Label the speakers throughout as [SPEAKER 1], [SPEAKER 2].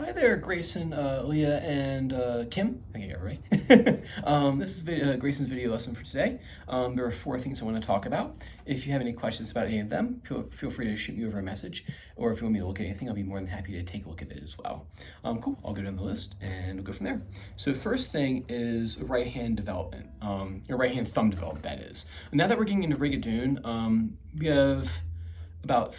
[SPEAKER 1] Hi there, Grayson, Leah, and Kim. I get it right. This is Grayson's video lesson for today. There are four things I want to talk about. If you have any questions about any of them, feel free to shoot me over a message. Or if you want me to look at anything, I'll be more than happy to take a look at it as well. Cool, I'll go down the list and we'll go from there. So first thing is right hand development, or right hand thumb development, that is. Now that we're getting into Brigadoon, we have about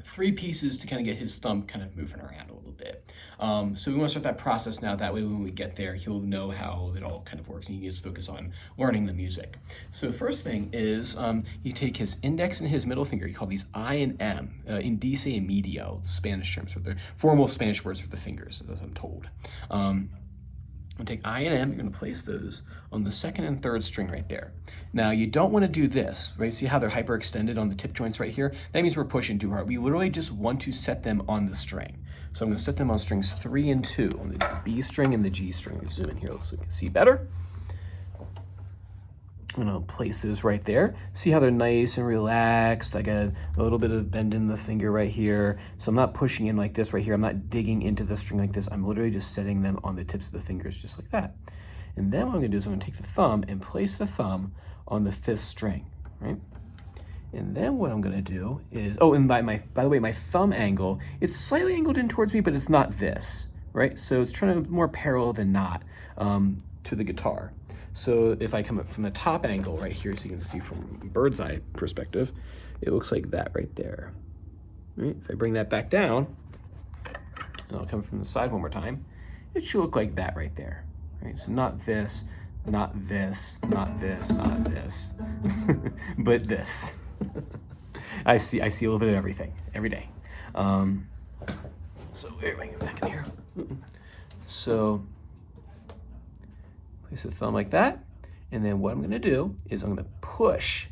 [SPEAKER 1] three pieces to kind of get his thumb kind of moving around a little bit. So we want to start that process now. That way when we get there, he'll know how it all kind of works and he can just focus on learning the music. So first thing is you take his index and his middle finger. You call these I and M, indice and medio, Spanish terms for the formal Spanish words for the fingers, as I'm told. I'm gonna take I and M, you're gonna place those on the second and third string right there. Now you don't wanna do this, right? See how they're hyperextended on the tip joints right here? That means we're pushing too hard. We literally just want to set them on the string. So I'm gonna set them on strings 3 and 2, on the B string and the G string. Let's zoom in here so we can see better. I'm gonna place those right there. See how they're nice and relaxed. I got a little bit of bend in the finger right here. So I'm not pushing in like this right here. I'm not digging into the string like this. I'm literally just setting them on the tips of the fingers just like that. And then what I'm gonna do is I'm gonna take the thumb and place the thumb on the 5th string, right? And then what I'm gonna do is, oh, and by the way, my thumb angle, it's slightly angled in towards me, but it's not this, right? So it's trying to more parallel than not to the guitar. So if I come up from the top angle right here, so you can see from a bird's eye perspective, it looks like that right there. Right? If I bring that back down, and I'll come from the side one more time, it should look like that right there. Right? So not this, not this, not this, not this, but this. I see a little bit of everything every day. So here, let me get back in here. So place the thumb like that, and then what I'm gonna do is I'm gonna push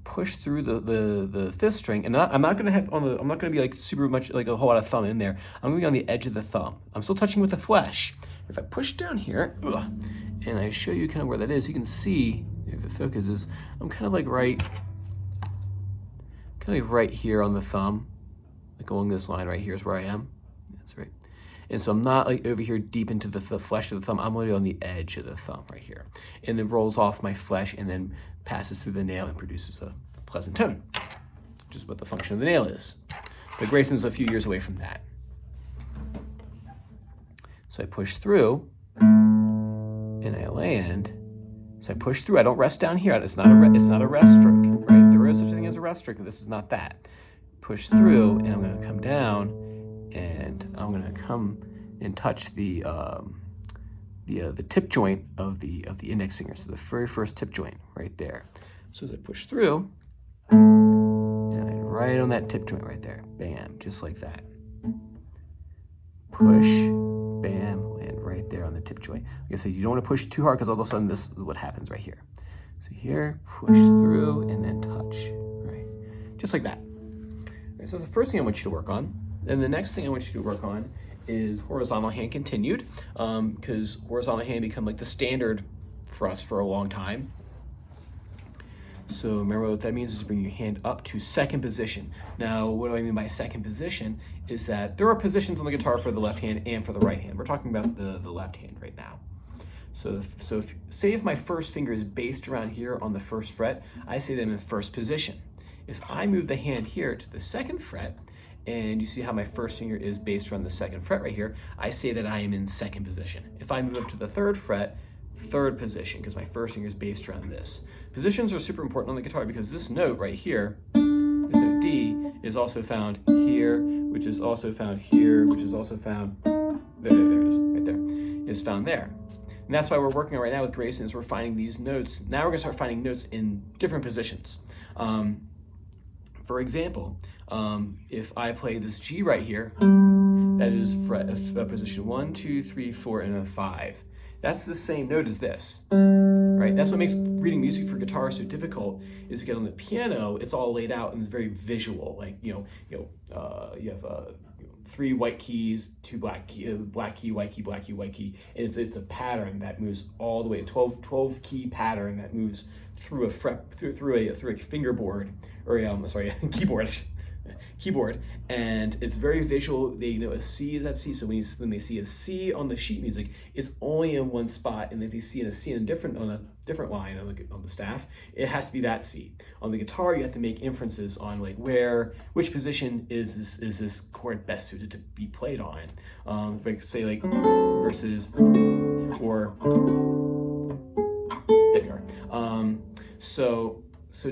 [SPEAKER 1] through the 5th string, and I'm not gonna be like super much, like a whole lot of thumb in there. I'm gonna be on the edge of the thumb. I'm still touching with the flesh. If I push down here, and I show you kind of where that is, you can see, if it focuses, I'm kind of like right here on the thumb, like along this line right here is where I am. That's right. And so I'm not like over here deep into the flesh of the thumb. I'm literally on the edge of the thumb right here. And then rolls off my flesh and then passes through the nail and produces a pleasant tone, which is what the function of the nail is. But Grayson's a few years away from that. So I push through and I land. So I push through. I don't rest down here. It's not a rest stroke, right? There is such a thing as a rest stroke, but this is not that. Push through, and I'm going to come down, and I'm going to come and touch the tip joint of the index finger. So the very first tip joint right there. So as I push through, and I land right on that tip joint right there. Bam, just like that. Push, bam, land right there on the tip joint. Like I said, you don't want to push too hard because all of a sudden this is what happens right here. So here, push through, and then touch, right? Just like that. Right, so the first thing I want you to work on, and the next thing I want you to work on is horizontal hand continued, because horizontal hand become like the standard for us for a long time. So remember what that means is bring your hand up to 2nd position. Now, what do I mean by 2nd position is that there are positions on the guitar for the left hand and for the right hand. We're talking about the left hand right now. So if my first finger is based around here on the 1st fret, I say that I'm in 1st position. If I move the hand here to the 2nd fret, and you see how my first finger is based around the 2nd fret right here, I say that I am in 2nd position. If I move up to the 3rd fret, 3rd position, because my first finger is based around this. Positions are super important on the guitar because this note right here, this note D, is also found here, which is also found here, which is also found, there it is, right there, is found there. And that's why we're working right now with Grayson is we're finding these notes. Now we're gonna start finding notes in different positions. For example, if I play this G right here, that is position 1, 2, 3, 4, and a 5. That's the same note as this, right? That's what makes reading music for guitar so difficult. Is because on the piano, it's all laid out and it's very visual. Like you have 3 white keys, 2 black key, white key, white key, white key. And it's a pattern that moves all the way. A 12 key pattern that moves through a fingerboard or a keyboard. keyboard, and it's very visual. They know a C is that C, so when they see a C on the sheet music, it's only in one spot, and if they see a C on a different line on the staff, it has to be that C. On the guitar, you have to make inferences on like which position is this chord best suited to be played on. Like say like versus or there you are. So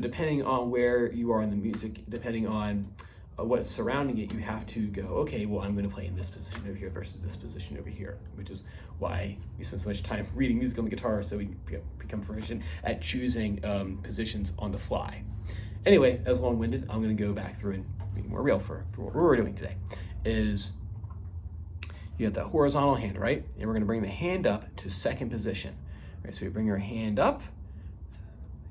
[SPEAKER 1] depending on where you are in the music, depending on what's surrounding it, you have to go, okay, well, I'm going to play in this position over here versus this position over here, which is why we spend so much time reading music on the guitar, so we become proficient at choosing positions on the fly. Anyway, as long-winded, I'm going to go back through and make it more real for what we're doing today. Is you have that horizontal hand, right? And we're going to bring the hand up to second position. Right, so we bring your hand up.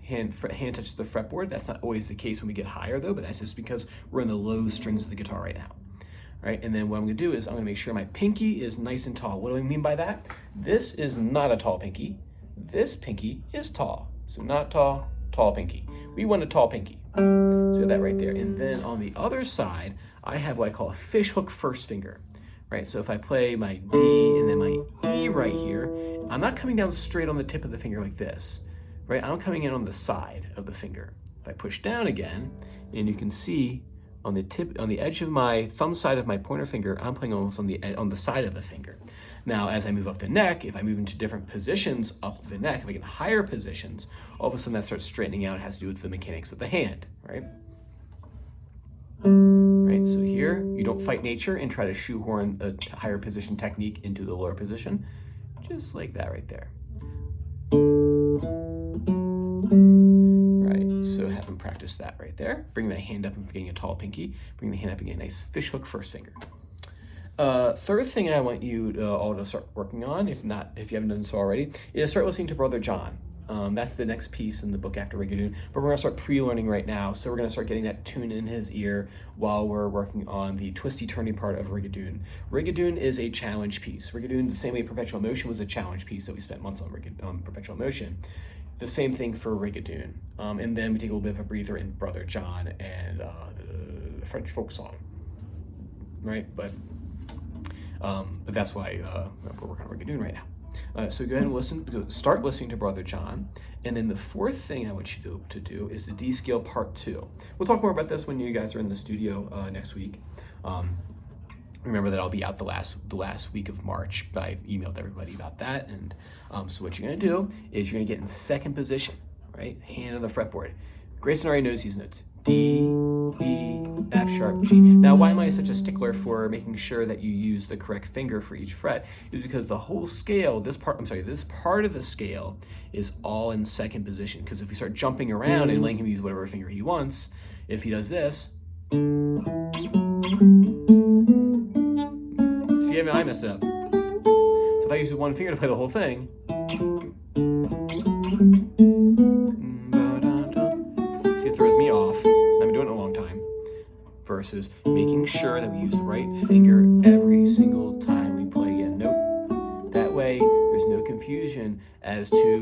[SPEAKER 1] Hand touches the fretboard. That's not always the case when we get higher though, but that's just because we're in the low strings of the guitar right now. All right, and then what I'm gonna do is I'm gonna make sure my pinky is nice and tall. What do I mean by that? This is not a tall pinky. This pinky is tall. So not tall, tall pinky. We want a tall pinky. So we have that right there. And then on the other side, I have what I call a fishhook first finger. Right, so if I play my D and then my E right here, I'm not coming down straight on the tip of the finger like this. Right, I'm coming in on the side of the finger. If I push down again, and you can see on the edge of my thumb side of my pointer finger, I'm playing almost on the side of the finger. Now, as I move up the neck, if I move into different positions up the neck, if I get higher positions, all of a sudden that starts straightening out. It has to do with the mechanics of the hand, right? Right, so here, you don't fight nature and try to shoehorn a higher position technique into the lower position, just like that right there. Right, so have them practice that right there. Bring the hand up and getting a tall pinky. Bring the hand up and get a nice fishhook first finger. Third thing I want you all to start working on, if you haven't done so already, is start listening to Brother John. That's the next piece in the book after Rigadoon, but we're gonna start pre-learning right now. So we're gonna start getting that tune in his ear while we're working on the twisty turny part of Rigadoon. Rigadoon is a challenge piece. Rigadoon, the same way Perpetual Motion was a challenge piece that we spent months on Perpetual Motion. The same thing for Rigadoon. And then we take a little bit of a breather in Brother John and the French folk song, right? But that's why we're working on Rigadoon right now. So go ahead and start listening to Brother John. And then the fourth thing I want you to do is the D scale part 2. We'll talk more about this when you guys are in the studio next week. Remember that I'll be out the last week of March, but I emailed everybody about that. And so what you're gonna do is you're gonna get in second position, right? Hand on the fretboard. Grayson already knows these notes. D, E, F sharp, G. Now, why am I such a stickler for making sure that you use the correct finger for each fret? Is because the whole scale, this part of the scale is all in second position. Because if we start jumping around and letting him use whatever finger he wants, if he does this, see, I messed it up. So if I use one finger to play the whole thing, see, it throws me off. I've been doing it a long time. Versus making sure that we use the right finger every single time we play a note. That way, there's no confusion as to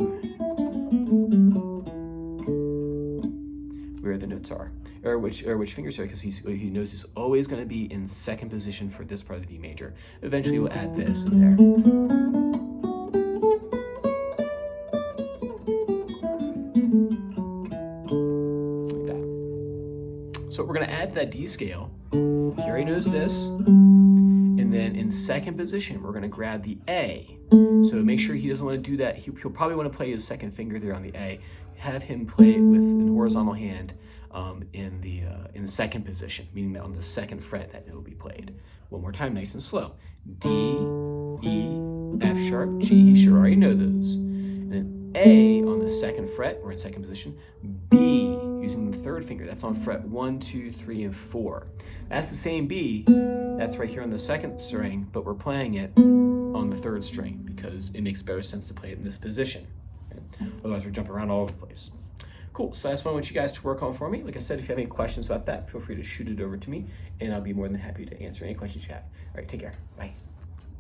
[SPEAKER 1] where the notes are, or which fingers are, because he knows he's always going to be in second position for this part of the D major. Eventually, we'll add this in there. So we're going to add to that D scale. He already knows this. And then in second position, we're going to grab the A. So make sure he doesn't want to do that. He'll probably want to play his second finger there on the A. Have him play it with an horizontal hand in the second position, meaning that on the second fret that it will be played. One more time, nice and slow. D, E, F sharp, G. He sure already know those. And then A on the second fret, we're in second position. B, using the third finger, that's on fret 1, 2, 3, and 4. That's the same B, that's right here on the second string, but we're playing it on the third string because it makes better sense to play it in this position. Okay? Otherwise, we're jumping around all over the place. Cool, so that's what I want you guys to work on for me. Like I said, if you have any questions about that, feel free to shoot it over to me, and I'll be more than happy to answer any questions you have. All right, take care. Bye.